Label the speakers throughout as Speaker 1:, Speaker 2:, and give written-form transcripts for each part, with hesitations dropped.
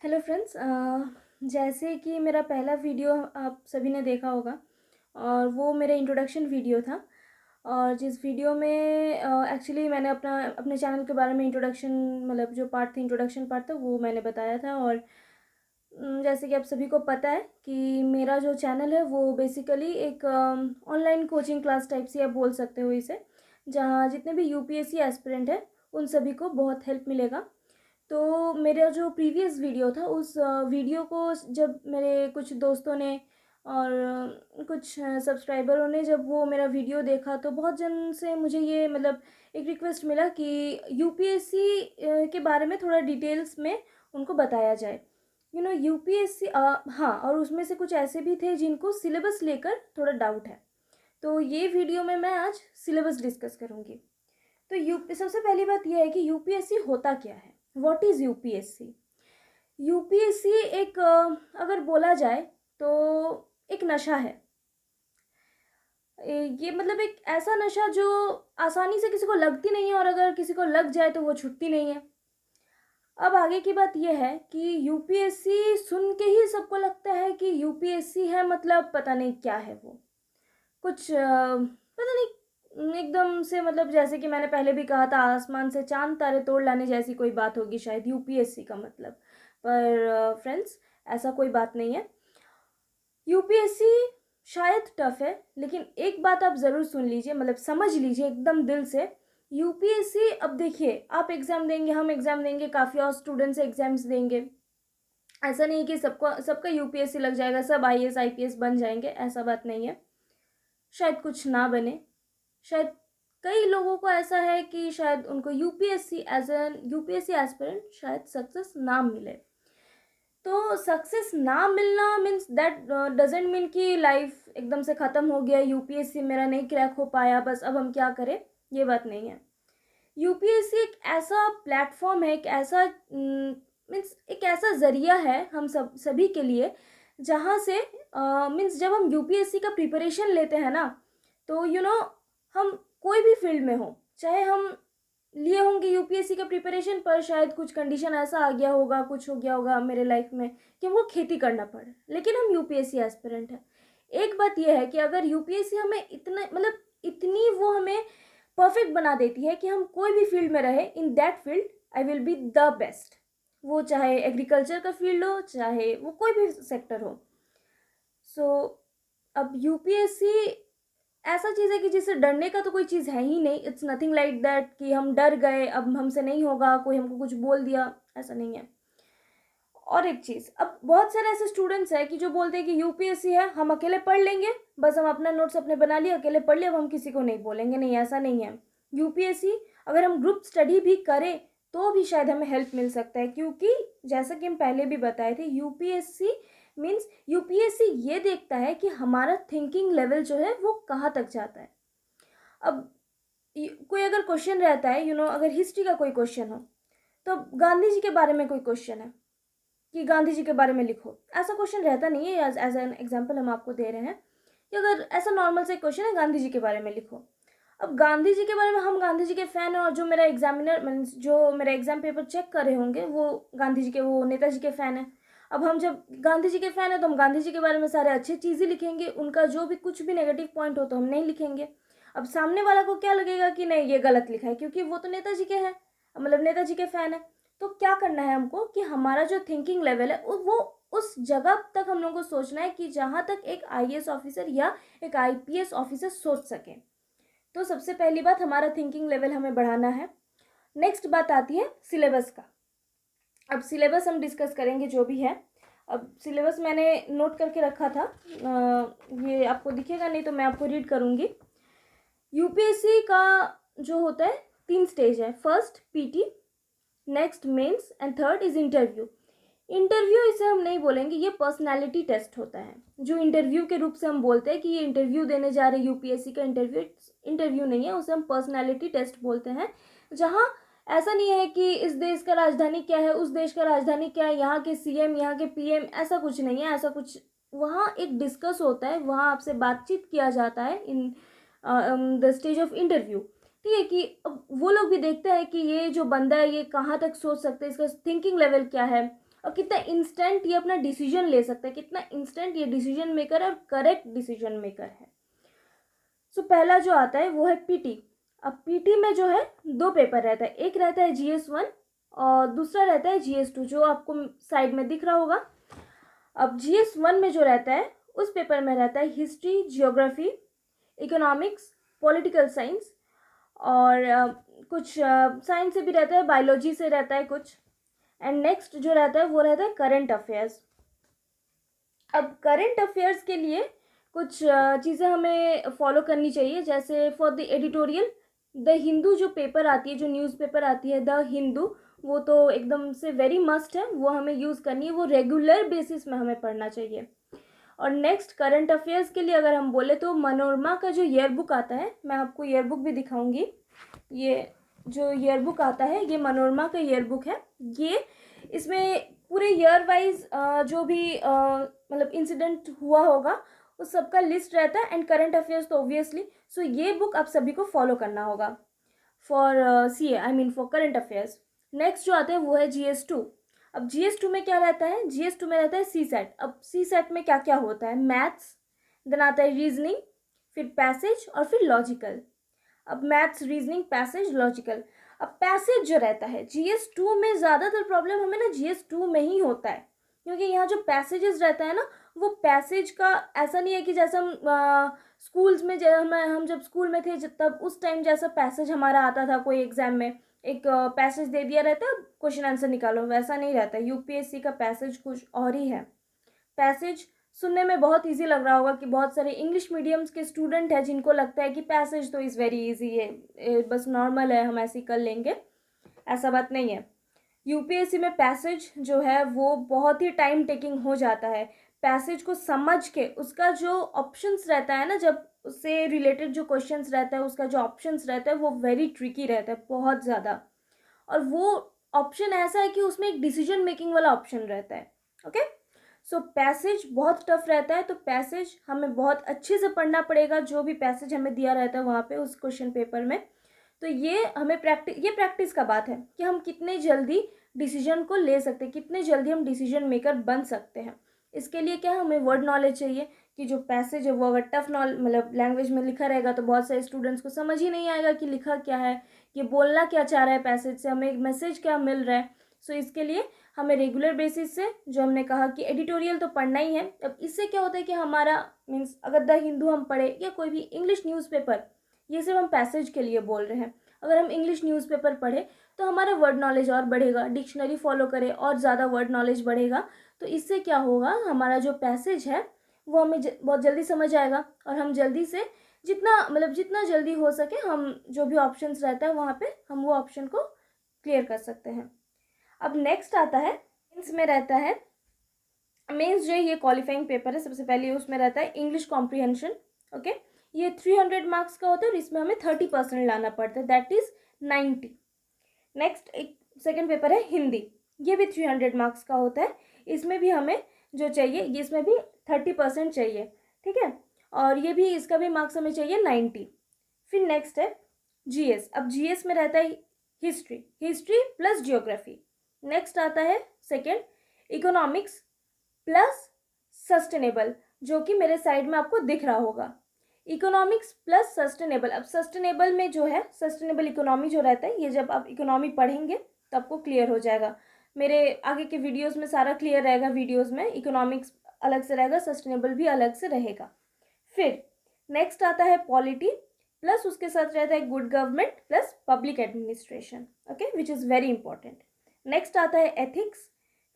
Speaker 1: Hello friends. जैसे कि मेरा पहला वीडियो आप सभी ने देखा होगा और वो मेरा इंट्रोडक्शन वीडियो था। और जिस वीडियो में एक्चुअली मैंने अपने चैनल के बारे में इंट्रोडक्शन, मतलब जो पार्ट थी, इंट्रोडक्शन पार्ट था, वो मैंने बताया था। और जैसे कि आप सभी को पता है कि मेरा जो चैनल है वो बेसिकली एक ऑनलाइन कोचिंग क्लास टाइप से आप बोल सकते हो इसे, जहाँ जितने भी यूपीएससी एस्पिरेंट है उन सभी को बहुत हेल्प मिलेगा। तो मेरा जो प्रीवियस वीडियो था उस वीडियो को जब मेरे कुछ दोस्तों ने और कुछ सब्सक्राइबरों ने जब वो मेरा वीडियो देखा, तो बहुत जन से मुझे ये मतलब एक रिक्वेस्ट मिला कि यूपीएससी के बारे में थोड़ा डिटेल्स में उनको बताया जाए। यूपीएससी, हाँ, और उसमें से कुछ ऐसे भी थे जिनको सिलेबस लेकर थोड़ा डाउट है। तो ये वीडियो में मैं आज सिलेबस डिस्कस करूँगी। तो सबसे पहली बात यह है कि यूपीएससी होता क्या है। What is UPSC? यूपीएससी एक अगर बोला जाए तो एक नशा है। ये मतलब एक ऐसा नशा जो आसानी से किसी को लगती नहीं है, और अगर किसी को लग जाए तो वो छूटती नहीं है। अब आगे की बात यह है कि यूपीएससी सुन के ही सबको लगता है कि यूपीएससी है मतलब पता नहीं क्या है वो, कुछ पता नहीं, एकदम से, मतलब जैसे कि मैंने पहले भी कहा था, आसमान से चांद तारे तोड़ लाने जैसी कोई बात होगी शायद यूपीएससी का मतलब। पर फ्रेंड्स, ऐसा कोई बात नहीं है। यूपीएससी शायद टफ है, लेकिन एक बात आप ज़रूर सुन लीजिए, मतलब समझ लीजिए एकदम दिल से। यूपीएससी, अब देखिए, आप एग्ज़ाम देंगे, हम एग्ज़ाम देंगे, काफ़ी और स्टूडेंट्स एग्ज़ाम्स देंगे। ऐसा नहीं कि सबका यूपीएससी लग जाएगा, सब आईएएस आईपीएस बन जाएंगे, ऐसा बात नहीं है। शायद कुछ ना बने, शायद कई लोगों को ऐसा है कि शायद उनको UPSC as an UPSC aspirant शायद सक्सेस ना मिले। तो सक्सेस ना मिलना मीन्स दैट डजेंट मीन कि लाइफ एकदम से ख़त्म हो गया, यूपीएससी मेरा नहीं क्रैक हो पाया, बस अब हम क्या करें, ये बात नहीं है। यूपीएससी एक ऐसा प्लेटफॉर्म है, एक ऐसा मीन्स एक ऐसा ज़रिया है हम सभी के लिए, जहाँ से मीन्स जब हम यूपीएससी का प्रिपरेशन लेते हैं ना, तो हम कोई भी फील्ड में हो, चाहे हम लिए होंगे यूपीएससी का प्रिपरेशन, पर शायद कुछ कंडीशन ऐसा आ गया होगा, कुछ हो गया होगा मेरे लाइफ में कि हमको खेती करना पड़े, लेकिन हम यूपीएससी एस्पिरेंट हैं। एक बात यह है कि अगर यूपीएससी हमें इतना, मतलब इतनी वो हमें परफेक्ट बना देती है कि हम कोई भी फील्ड में रहे, in that field I will be the best. वो चाहे एग्रीकल्चर का फील्ड हो, चाहे वो कोई भी सेक्टर हो। सो अब यूपीएससी ऐसा चीज़ है कि जिससे डरने का तो कोई चीज़ है ही नहीं। इट्स नथिंग लाइक दैट कि हम डर गए, अब हमसे नहीं होगा, कोई हमको कुछ बोल दिया, ऐसा नहीं है। और एक चीज़, अब बहुत सारे ऐसे स्टूडेंट्स हैं कि जो बोलते हैं कि यूपीएससी है, हम अकेले पढ़ लेंगे, बस हम अपना नोट्स अपने बना लिए, अकेले पढ़ लिया, अब हम किसी को नहीं बोलेंगे। नहीं, ऐसा नहीं है। यूपीएससी अगर हम ग्रुप स्टडी भी करें तो भी शायद हमें हेल्प मिल सकता है, क्योंकि जैसा कि हम पहले भी बताए थे, यूपीएससी मीन्स यूपीएससी ये देखता है कि हमारा थिंकिंग लेवल जो है वो कहाँ तक जाता है। अब कोई अगर क्वेश्चन रहता है, अगर हिस्ट्री का कोई क्वेश्चन हो, तो गांधी जी के बारे में कोई क्वेश्चन है कि गांधी जी के बारे में लिखो, ऐसा क्वेश्चन रहता नहीं है। एज एन एग्जाम्पल हम आपको दे रहे हैं कि अगर ऐसा नॉर्मल से क्वेश्चन है, गांधी जी के बारे में लिखो। अब गांधी जी के बारे में, हम गांधी जी के फ़ैन हैं, और जो मेरा एग्जामिनर मीन्स जो मेरा एग्जाम पेपर चेक कर रहे होंगे वो गांधी जी के, वो नेताजी के फ़ैन हैं। अब हम जब गांधी जी के फ़ैन हैं तो हम गांधी जी के बारे में सारे अच्छी चीज़ें लिखेंगे, उनका जो भी कुछ भी नेगेटिव पॉइंट हो तो हम नहीं लिखेंगे। अब सामने वाला को क्या लगेगा कि नहीं, ये गलत लिखा है, क्योंकि वो तो नेताजी के हैं, मतलब नेताजी के फ़ैन है। तो क्या करना है हमको कि हमारा जो थिंकिंग लेवल है वो उस जगह तक हम लोगों को सोचना है कि जहाँ तक एक आईएएस ऑफिसर या एक आईपीएस ऑफिसर सोच सके। तो सबसे पहली बात, हमारा थिंकिंग लेवल हमें बढ़ाना है। नेक्स्ट बात आती है सिलेबस का। अब सिलेबस हम डिस्कस करेंगे जो भी है। अब सिलेबस मैंने नोट करके रखा था, ये आपको दिखेगा नहीं तो मैं आपको रीड करूँगी। यूपीएससी का जो होता है 3 स्टेज है। First PT, next mains, and third is interview. Interview इसे हम नहीं बोलेंगे, ये पर्सनालिटी टेस्ट होता है, जो इंटरव्यू के रूप से हम बोलते हैं कि ये इंटरव्यू देने जा रहे हैं। यूपीएससी का इंटरव्यू इंटरव्यू नहीं है, उसे हम पर्सनालिटी टेस्ट बोलते हैं। जहाँ ऐसा नहीं है कि इस देश का राजधानी क्या है, उस देश का राजधानी क्या है, यहाँ के सीएम, यहाँ के पीएम, ऐसा कुछ नहीं है। ऐसा कुछ वहाँ एक डिस्कस होता है, वहाँ आपसे बातचीत किया जाता है in the stage of interview. ठीक है, कि अब वो लोग भी देखते हैं कि ये जो बंदा है ये कहाँ तक सोच सकते हैं, इसका थिंकिंग लेवल क्या है, और कितना इंस्टेंट ये अपना डिसीजन ले सकता है, कितना इंस्टेंट ये डिसीजन मेकर है और करेक्ट डिसीजन मेकर है। सो पहला जो आता है वो है पीटी। अब पीटी में जो है 2 पेपर रहता है, एक रहता है GS1 और दूसरा रहता है GS2 जो आपको साइड में दिख रहा होगा। अब GS1 में जो रहता है उस पेपर में रहता है history, geography, economics, political science और कुछ साइंस से भी रहता है, बायोलॉजी से रहता है कुछ। एंड नेक्स्ट जो रहता है वो रहता है करंट अफेयर्स। अब करंट अफेयर्स के लिए कुछ चीज़ें हमें फॉलो करनी चाहिए, जैसे for the editorial the Hindu जो पेपर आती है, जो न्यूज़पेपर आती है द हिंदू, वो तो एकदम से वेरी मस्ट है, वो हमें यूज़ करनी है, वो रेगुलर बेसिस में हमें पढ़ना चाहिए। और नेक्स्ट करंट अफेयर्स के लिए अगर हम बोले तो मनोरमा का जो ईयर बुक आता है, मैं आपको ईयर बुक भी दिखाऊंगी। ये जो ईयर बुक आता है ये मनोरमा का ईयर बुक है। ये इसमें पूरे ईयर वाइज जो भी मतलब इंसिडेंट हुआ होगा उस सबका लिस्ट रहता है, एंड करंट अफेयर्स तो ऑब्वियसली। सो ये बुक आप सभी को फॉलो करना होगा for CA, I mean for current affairs. Next जो आता है वो है GS2। अब GS2 में क्या रहता है, GS2 में रहता है CSAT। अब CSAT में क्या क्या होता है, मैथ्स, देन आता है रीजनिंग, फिर पैसेज और फिर लॉजिकल। अब मैथ्स, रीजनिंग, पैसेज, लॉजिकल। अब पैसेज जो रहता है GS2 में ज़्यादातर प्रॉब्लम हमें ना GS2 में ही होता है, क्योंकि यहाँ जो पैसेजेस रहता है ना, वो पैसेज का ऐसा नहीं है कि जैसा हम स्कूल्स में हम जब स्कूल में थे तब उस टाइम जैसा पैसेज हमारा आता था कोई एग्जाम में, एक पैसेज दे दिया रहता है, क्वेश्चन आंसर निकालो, वैसा नहीं रहता। UPSC का पैसेज कुछ और ही है। पैसेज सुनने में बहुत इजी लग रहा होगा कि बहुत सारे इंग्लिश मीडियम्स के स्टूडेंट हैं जिनको लगता है कि पैसेज तो इज़ वेरी इजी है, बस नॉर्मल है, हम ऐसे ही कर लेंगे। ऐसा बात नहीं है। UPSC में पैसेज जो है वो बहुत ही टाइम टेकिंग हो जाता है। पैसेज को समझ के उसका जो ऑप्शंस रहता है ना, जब उससे रिलेटेड जो क्वेश्चंस रहता है उसका जो ऑप्शंस रहता है वो वेरी ट्रिकी रहता है बहुत ज़्यादा। और वो ऑप्शन ऐसा है कि उसमें एक डिसीजन मेकिंग वाला ऑप्शन रहता है। ओके, सो पैसेज बहुत टफ रहता है, तो पैसेज हमें बहुत अच्छे से पढ़ना पड़ेगा, जो भी पैसेज हमें दिया रहता है वहाँ पे उस क्वेश्चन पेपर में। तो ये हमें प्रैक्टिस का बात है कि हम कितने जल्दी डिसीजन को ले सकते हैं, कितने जल्दी हम डिसीजन मेकर बन सकते हैं। इसके लिए क्या हमें वर्ड नॉलेज चाहिए कि जो पैसेज है वो अगर टफ नॉलेज मतलब लैंग्वेज में लिखा रहेगा तो बहुत सारे स्टूडेंट्स को समझ ही नहीं आएगा कि लिखा क्या है, ये बोलना क्या चाह रहा है, पैसेज से हमें एक मैसेज क्या मिल रहा है। सो इसके लिए हमें रेगुलर बेसिस से, जो हमने कहा कि एडिटोरियल तो पढ़ना ही है। अब इससे क्या होता है कि हमारा मीन्स अगर द हिंदू हम पढ़े या कोई भी इंग्लिश न्यूज़पेपर, ये सिर्फ हम पैसेज के लिए बोल रहे हैं, अगर हम इंग्लिश न्यूज़पेपर पढ़े तो हमारा वर्ड नॉलेज और बढ़ेगा, डिक्शनरी फॉलो करें और ज़्यादा वर्ड नॉलेज बढ़ेगा। तो इससे क्या होगा, हमारा जो पैसेज है वो हमें बहुत जल्दी समझ आएगा और हम जल्दी से जितना जल्दी हो सके हम जो भी ऑप्शंस रहता है वहाँ पे हम वो ऑप्शन को क्लियर कर सकते हैं। अब नेक्स्ट आता है मेंस में रहता है। मेंस जो है ये क्वालिफाइंग पेपर है, सबसे पहले उसमें रहता है इंग्लिश कॉम्प्रिहेंशन। ओके, ये 300 मार्क्स का होता है और इसमें हमें 30% लाना पड़ता है, दैट इज़ 90। नेक्स्ट एक सेकेंड पेपर है हिंदी, ये भी 300 मार्क्स का होता है, इसमें भी हमें जो चाहिए इसमें भी 30% चाहिए, ठीक है, और ये भी इसका भी मार्क्स हमें चाहिए 90। फिर नेक्स्ट है GS। अब GS में रहता है हिस्ट्री प्लस जियोग्राफी। नेक्स्ट आता है सेकेंड इकोनॉमिक्स प्लस सस्टेनेबल, जो कि मेरे साइड में आपको दिख रहा होगा, इकोनॉमिक्स प्लस सस्टेनेबल। अब सस्टेनेबल में जो है सस्टेनेबल इकोनॉमी जो रहता है, ये जब आप इकोनॉमी पढ़ेंगे तो आपको क्लियर हो जाएगा, मेरे आगे के वीडियोस में सारा क्लियर रहेगा। वीडियोस में इकोनॉमिक्स अलग से रहेगा, सस्टेनेबल भी अलग से रहेगा। फिर नेक्स्ट आता है पॉलिटी प्लस उसके साथ रहता है good government plus public administration, okay, which is very important. Next आता है एथिक्स,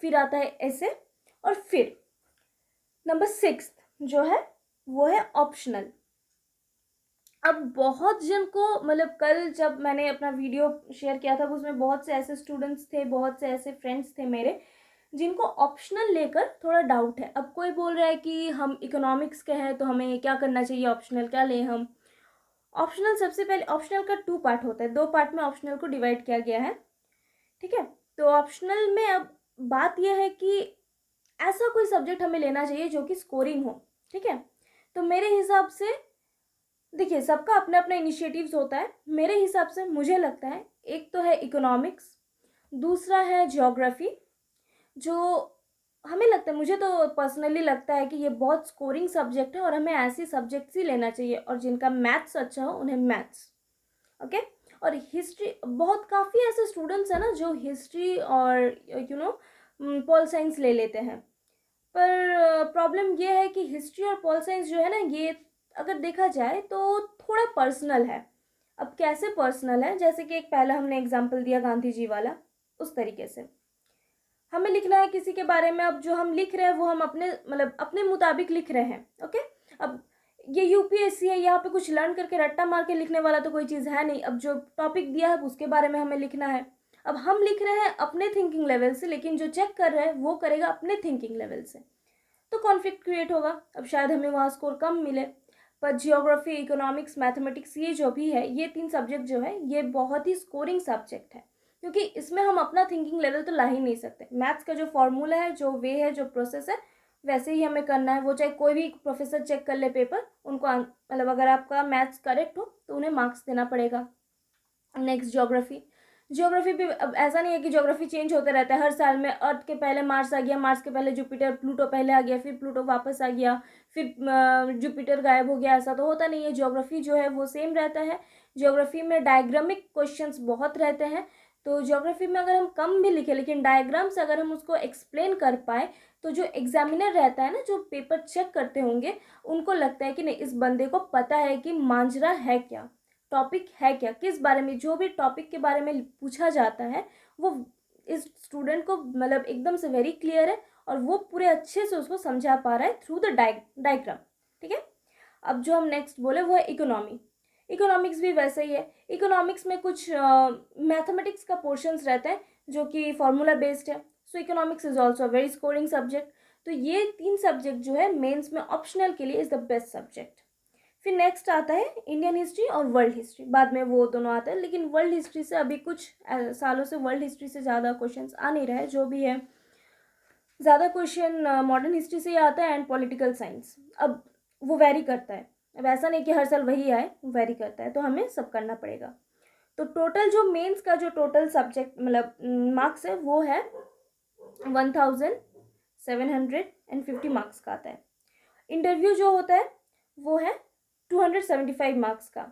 Speaker 1: फिर आता है ऐसे, और फिर नंबर 6 जो है वो है ऑप्शनल। अब बहुत जन को मतलब कल जब मैंने अपना वीडियो शेयर किया था उसमें बहुत से ऐसे स्टूडेंट्स थे, बहुत से ऐसे फ्रेंड्स थे मेरे जिनको ऑप्शनल लेकर थोड़ा डाउट है। अब कोई बोल रहा है कि हम इकोनॉमिक्स के हैं तो हमें क्या करना चाहिए, ऑप्शनल क्या लें हम। ऑप्शनल सबसे पहले ऑप्शनल का 2 पार्ट होता है, 2 पार्ट में ऑप्शनल को डिवाइड किया गया है, ठीक है। तो ऑप्शनल में अब बात यह है कि ऐसा कोई सब्जेक्ट हमें लेना चाहिए जो कि स्कोरिंग हो, ठीक है। तो मेरे हिसाब से देखिए सबका अपना अपना इनिशिएटिव्स होता है, मेरे हिसाब से मुझे लगता है एक तो है इकोनॉमिक्स, दूसरा है ज्योग्राफी, जो हमें लगता है, मुझे तो पर्सनली लगता है कि ये बहुत स्कोरिंग सब्जेक्ट है और हमें ऐसी सब्जेक्ट्स ही लेना चाहिए, और जिनका मैथ्स अच्छा हो उन्हें मैथ्स, ओके। और हिस्ट्री, बहुत काफ़ी ऐसे स्टूडेंट्स हैं ना जो हिस्ट्री और पॉल साइंस ले लेते हैं, पर प्रॉब्लम ये है कि हिस्ट्री और पॉल साइंस जो है ना, ये अगर देखा जाए तो थोड़ा पर्सनल है। अब कैसे पर्सनल है, जैसे कि एक पहला हमने एग्जांपल दिया गांधी जी वाला, उस तरीके से हमें लिखना है किसी के बारे में। अब जो हम लिख रहे हैं वो हम अपने मतलब अपने मुताबिक लिख रहे हैं, ओके। अब ये यूपीएससी है, यहाँ पे कुछ लर्न करके रट्टा मार के लिखने वाला तो कोई चीज़ है नहीं। अब जो टॉपिक दिया है उसके बारे में हमें लिखना है। अब हम लिख रहे हैं अपने थिंकिंग लेवल से, लेकिन जो चेक कर रहा है वो करेगा अपने थिंकिंग लेवल से, तो कॉन्फ्लिक्ट क्रिएट होगा। अब शायद हमें वहाँ स्कोर कम मिले। पर जियोग्राफी, इकोनॉमिक्स, मैथमेटिक्स, ये जो भी है, ये 3 सब्जेक्ट जो है ये बहुत ही स्कोरिंग सब्जेक्ट है, क्योंकि इसमें हम अपना थिंकिंग लेवल तो ला ही नहीं सकते। मैथ्स का जो फॉर्मूला है, जो वे है, जो प्रोसेस है, वैसे ही हमें करना है। वो चाहे कोई भी प्रोफेसर चेक कर ले पेपर, उनको मतलब अगर आपका मैथ्स करेक्ट हो तो उन्हें मार्क्स देना पड़ेगा। Next geography. ज्योग्राफी भी अब ऐसा नहीं है कि ज्योग्राफी चेंज होते रहता है हर साल में। अर्थ के पहले मार्स आ गया, मार्स के पहले जुपिटर, प्लूटो पहले आ गया, फिर प्लूटो वापस आ गया, फिर जुपिटर गायब हो गया, ऐसा तो होता नहीं है। ज्योग्राफी जो है वो सेम रहता है। ज्योग्राफी में डायग्रामिक क्वेश्चंस बहुत रहते हैं, तो ज्योग्राफी में अगर हम कम भी लिखें लेकिन डायग्राम से अगर हम उसको एक्सप्लेन कर पाए, तो जो एग्जामिनर रहता है ना, जो पेपर चेक करते होंगे, उनको लगता है कि नहीं, इस बंदे को पता है कि मांजरा है क्या, टॉपिक है क्या, किस बारे में, जो भी टॉपिक के बारे में पूछा जाता है वो इस स्टूडेंट को मतलब एकदम से वेरी क्लियर है, और वो पूरे अच्छे से उसको समझा पा रहा है थ्रू द डायग्राम, ठीक है। अब जो हम नेक्स्ट बोले वो है इकोनॉमी। इकोनॉमिक्स भी वैसे ही है। इकोनॉमिक्स में कुछ मैथमेटिक्स का पोर्शंस रहता है जो कि फॉर्मूला बेस्ड है। So economics is also very scoring subject. तो ये 3 सब्जेक्ट जो है मेंस में ऑप्शनल के लिए इज़ द बेस्ट सब्जेक्ट। फिर नेक्स्ट आता है इंडियन हिस्ट्री और वर्ल्ड हिस्ट्री, बाद में वो दोनों आता है। लेकिन वर्ल्ड हिस्ट्री से अभी कुछ सालों से वर्ल्ड हिस्ट्री से ज़्यादा क्वेश्चंस आ नहीं रहे, जो भी है ज़्यादा क्वेश्चन मॉडर्न हिस्ट्री से ही आता है, एंड पॉलिटिकल साइंस। अब वो वेरी करता है, अब ऐसा नहीं कि हर साल वही आए, वो वेरी करता है, तो हमें सब करना पड़ेगा। तो टोटल जो मेंस का जो टोटल सब्जेक्ट मतलब मार्क्स है वो है 1750 मार्क्स का आता है। इंटरव्यू जो होता है वो है 275 मार्क्स का।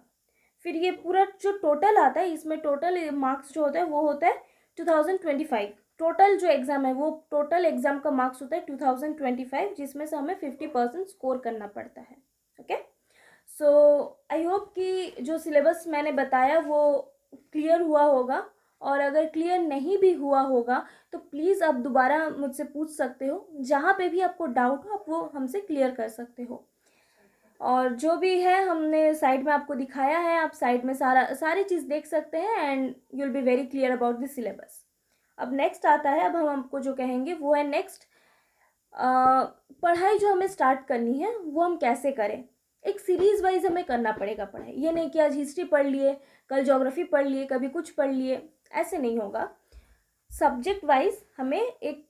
Speaker 1: फिर ये पूरा जो टोटल आता है, इसमें टोटल मार्क्स जो होता है वो होता है 2025। टोटल जो एग्ज़ाम है वो टोटल एग्ज़ाम का मार्क्स होता है 2025, जिसमें से हमें 50% स्कोर करना पड़ता है, ओके। सो आई होप कि जो सिलेबस मैंने बताया वो क्लियर हुआ होगा, और अगर क्लियर नहीं भी हुआ होगा तो प्लीज़ आप दोबारा मुझसे पूछ सकते हो। जहाँ पे भी आपको डाउट हो आप वो हमसे क्लियर कर सकते हो। और जो भी है हमने साइड में आपको दिखाया है, आप साइड में सारी चीज़ देख सकते हैं, and you will be very clear about this syllabus. अब नेक्स्ट आता है, अब हम आपको जो कहेंगे वो है नेक्स्ट पढ़ाई जो हमें स्टार्ट करनी है वो हम कैसे करें। एक सीरीज़ वाइज हमें करना पड़ेगा पढ़ाई। ये नहीं कि आज हिस्ट्री पढ़ लिए, कल ज्योग्राफी पढ़ लिए, कभी कुछ पढ़ लिए, ऐसे नहीं होगा। सब्जेक्ट वाइज हमें एक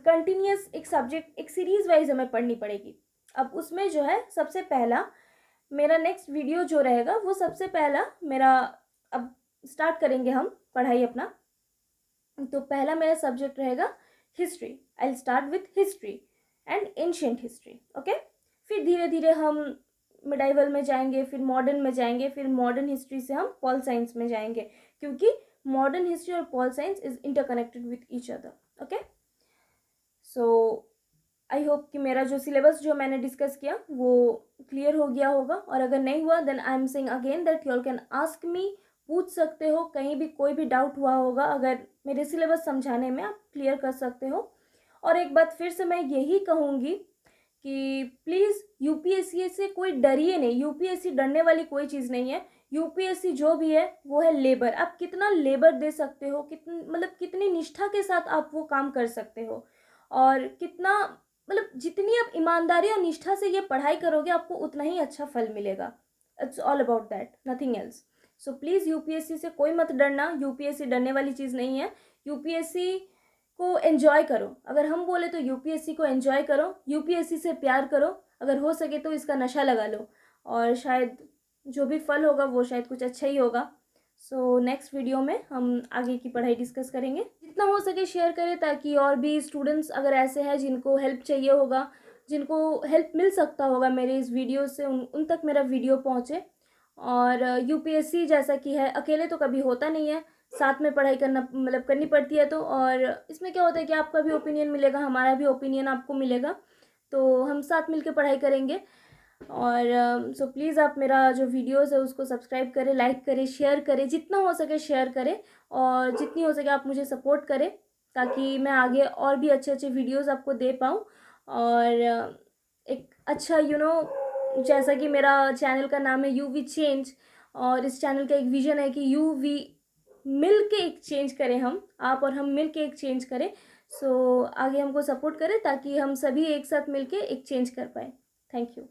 Speaker 1: कंटिन्यूस एक सब्जेक्ट, एक सीरीज़ वाइज हमें पढ़नी पड़ेगी। अब उसमें जो है सबसे पहला मेरा नेक्स्ट वीडियो जो रहेगा वो सबसे पहला मेरा, अब स्टार्ट करेंगे हम पढ़ाई अपना। तो पहला मेरा सब्जेक्ट रहेगा history. I will start with history and ancient history, okay. फिर धीरे धीरे हम मिडाइवल में जाएंगे, फिर मॉडर्न में जाएंगे, फिर मॉडर्न हिस्ट्री से हम पॉल साइंस में जाएंगे, क्योंकि मॉडर्न हिस्ट्री और pol science is interconnected with each other, okay. So I hope कि मेरा जो सिलेबस जो मैंने डिस्कस किया वो क्लियर हो गया होगा, और अगर नहीं हुआ then I am saying again that you all can ask me, पूछ सकते हो, कहीं भी कोई भी डाउट हुआ होगा अगर मेरे सिलेबस समझाने में, आप क्लियर कर सकते हो। और एक बात फिर से मैं यही कहूँगी कि प्लीज़ यूपीएससी से कोई डरिए नहीं। यूपीएससी डरने वाली कोई चीज़ नहीं है। यूपीएससी जो भी है वो है लेबर। आप कितना लेबर दे सकते हो, कितनी निष्ठा के साथ आप वो काम कर सकते हो, और कितना जितनी आप ईमानदारी और निष्ठा से ये पढ़ाई करोगे आपको उतना ही अच्छा फल मिलेगा। It's all about that, nothing else. So please UPSC से कोई मत डरना। यूपीएससी डरने वाली चीज़ नहीं है। यूपीएससी को एंजॉय करो। अगर हम बोले तो यूपीएससी को एंजॉय करो, यूपीएससी से प्यार करो, अगर हो सके तो इसका नशा लगा लो, और शायद जो भी फल होगा वो शायद कुछ अच्छा ही होगा। सो नेक्स्ट वीडियो में हम आगे की पढ़ाई डिस्कस करेंगे। जितना हो सके शेयर करें, ताकि और भी स्टूडेंट्स अगर ऐसे हैं जिनको हेल्प चाहिए होगा, जिनको हेल्प मिल सकता होगा मेरे इस वीडियो से, उन तक मेरा वीडियो पहुँचे। और यूपीएससी जैसा कि है, अकेले तो कभी होता नहीं है, साथ में पढ़ाई करना मतलब करनी पड़ती है। तो और इसमें क्या होता है कि आपका भी ओपिनियन मिलेगा, हमारा भी ओपिनियन आपको मिलेगा, तो हम साथ मिलकर पढ़ाई करेंगे। और सो प्लीज़ आप मेरा जो वीडियोस है उसको सब्सक्राइब करें, लाइक करें, शेयर करें, जितना हो सके शेयर करें, और जितनी हो सके आप मुझे सपोर्ट करें, ताकि मैं आगे और भी अच्छे अच्छे वीडियोस आपको दे पाऊँ। और एक अच्छा जैसा कि मेरा चैनल का नाम है यू वी चेंज, और इस चैनल का एक विज़न है कि यू वी मिल के एक चेंज करें, हम आप और हम मिल के एक चेंज करें। सो आगे हमको सपोर्ट करें, ताकि हम सभी एक साथ मिल के एक चेंज कर पाएँ। Thank you.